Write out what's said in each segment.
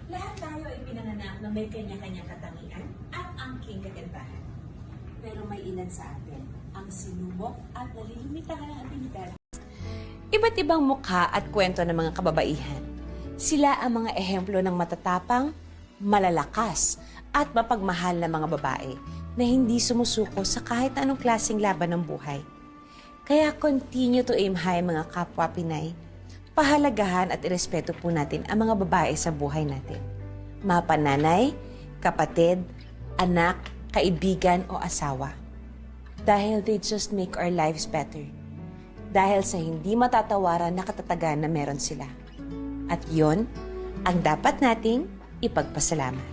Lahat tayo ay pinanganak na may kanya-kanyang katangian at angking kagandahan. Pero may ilan sa atin ang sinubok at nalilimitahan ng abilidad. Iba't ibang mukha at kwento ng mga kababaihan. Sila ang mga ehemplo ng matatapang, malalakas, at mapagmahal na mga babae na hindi sumusuko sa kahit anong klaseng laban ng buhay. Kaya continue to aim high mga kapwa Pinay. Pahalagahan at irespeto po natin ang mga babae sa buhay natin. Mapananay, kapatid, anak, kaibigan o asawa. Dahil they just make our lives better. Dahil sa hindi matatawaran na katatagan na meron sila. At yon ang dapat nating ipagpasalamat.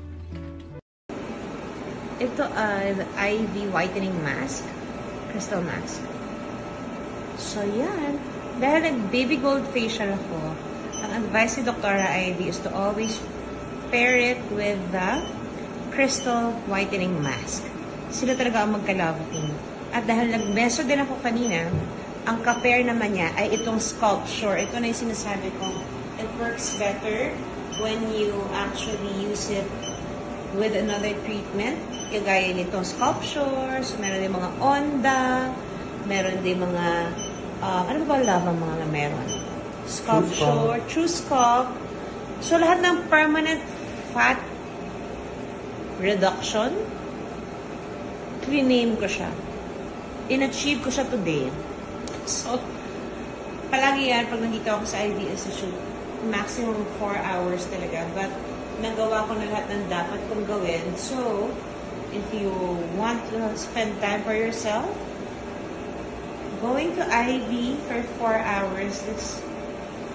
Ito ay the IV Whitening Mask. Crystal Mask. So yan. Dahil nag-baby gold facial ako, ang advice ni Dr. Ivy is to always pair it with the Crystal Whitening Mask. Sila talaga ang magka-love team. At dahil nag-meso din ako kanina, ang ka-pair naman niya ay itong Sculpture. Ito na yung sinasabi ko. It works better when you actually use it with another treatment. Kagaya nitong Sculpture. So, meron din mga Onda. Meron din mga ano ba lamang mga meron? Sculpture, True Sculpt. So, lahat ng permanent fat reduction, clean ko siya. In-achieve ko siya today. So, palagi yan pag nandito ako sa ID Institute, maximum 4 hours talaga. But, nagawa ko na lahat ng dapat kong gawin. So, if you want to spend time for yourself, going to IV for 4 hours, that's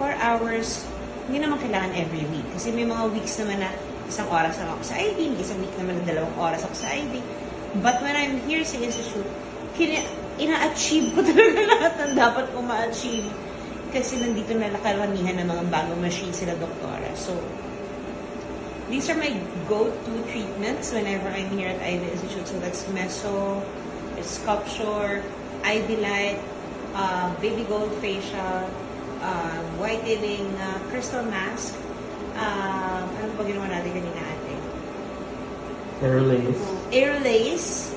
4 hours, hindi naman kailangan every week. Kasi may mga weeks naman na isang oras lang ako sa IV, may isang week naman na 2 oras ako sa IV. But when I'm here sa institute, ina-achieve ko talaga lahat ng dapat kong ma-achieve. Kasi nandito na karamihan ng mga bagong machine sila doktora. So, these are my go-to treatments whenever I'm here at IV Institute. So that's Meso, Sculpture, IV Light, Baby Gold Facial, Whitening Crystal Mask. Ano ba ginawa natin kanina ate? Airlace.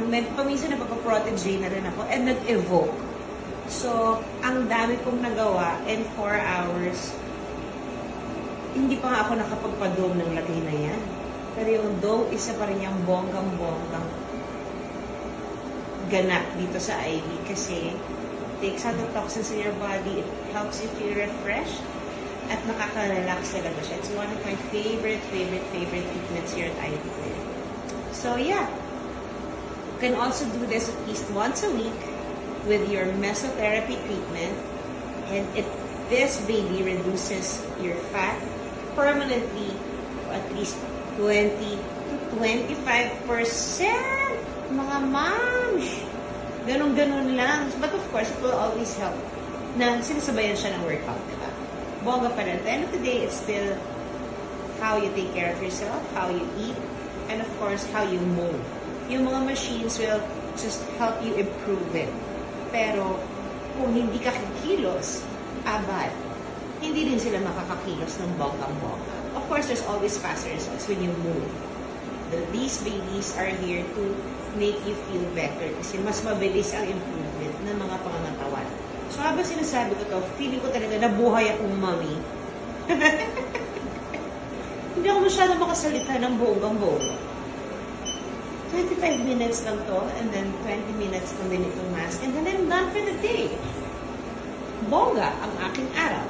May paminsan na pagka-protege na rin ako and nag-evoke. So, ang dami kong nagawa in 4 hours. Hindi pa nga ako nakapagpa-dome ng lagay na yan. Pero yung dome, isa pa rin yung bonggang-bonggang ganap dito sa IV kasi takes out the toxins in your body, it helps you feel refreshed, at nakaka-relax talaga siya. It's one of my favorite treatments here at IV. So yeah, you can also do this at least once a week with your mesotherapy treatment, and this baby reduces your fat permanently to at least 20 to 25%. Mga moms! Ganun-ganun lang. But of course, it will always help na sinasabayan siya ng workout, diba? Bongga pa rin. At the end of the day, it's still how you take care of yourself, how you eat, and of course, how you move. Yung mga machines will just help you improve it. Pero, kung hindi ka kikilos, abad, hindi din sila makakakilos ng bonggang-bongga. Of course, there's always faster results when you move. These babies are here to make you feel better kasi mas mabilis ang improvement ng mga pangangatawan. So, habang sinasabi ko to, feeling ko talaga nabuhay akong mommy. Hindi ako masyado makasalita ng buong-buong. 25 minutes lang to, and then 20 minutes lang din itong mask, and then I'm done for the day. Bongga ang aking araw.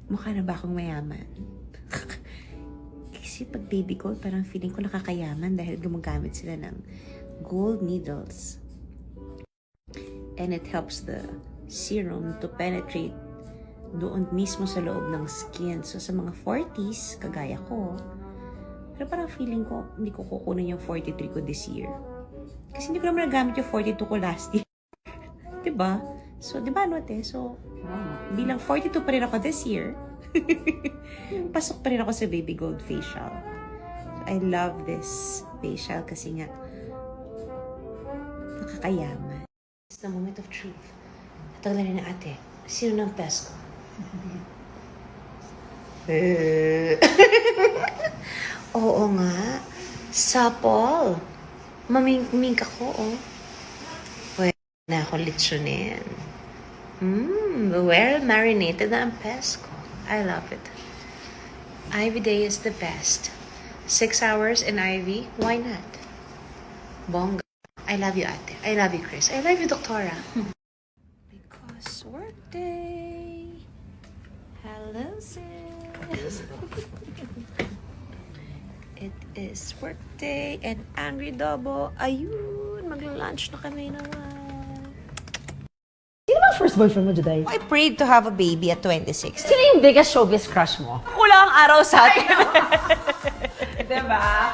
Mukha na ba akong mayaman? Kasi Kasi pag baby gold, parang feeling ko nakakayaman dahil gumagamit sila ng gold needles. And it helps the serum to penetrate doon mismo sa loob ng skin. So, sa mga 40s, kagaya ko, pero parang feeling ko, hindi ko kukunin yung 43 ko this year. Kasi hindi ko naman nagamit yung 42 ko last year. Diba? So, diba, no, te? So, bilang 42 pa rin ako this year, pasok pa rin ako sa Baby Gold facial. So, I love this facial kasi nga, nakakayaman. It's the moment of truth. Natagalan na ate. Sino ng pesko? Oo nga. Sapol. Mamink ako, oh. Pwede na ako litsunin. Well marinated na ang pesko. I love it. Ivy Day is the best. 6 hours in Ivy, why not? Bongga. I love you, ate. I love you, Chris. I love you, Doctora. Because work day. Hello, sis. It is work day and Angry Dobo. Ayun, magla-lunch na kami naman. Sino ba first boyfriend mo, Juday? I prayed to have a baby at 26. Sino yung biggest showbiz crush mo? Kulang ang araw sa atin. Diba?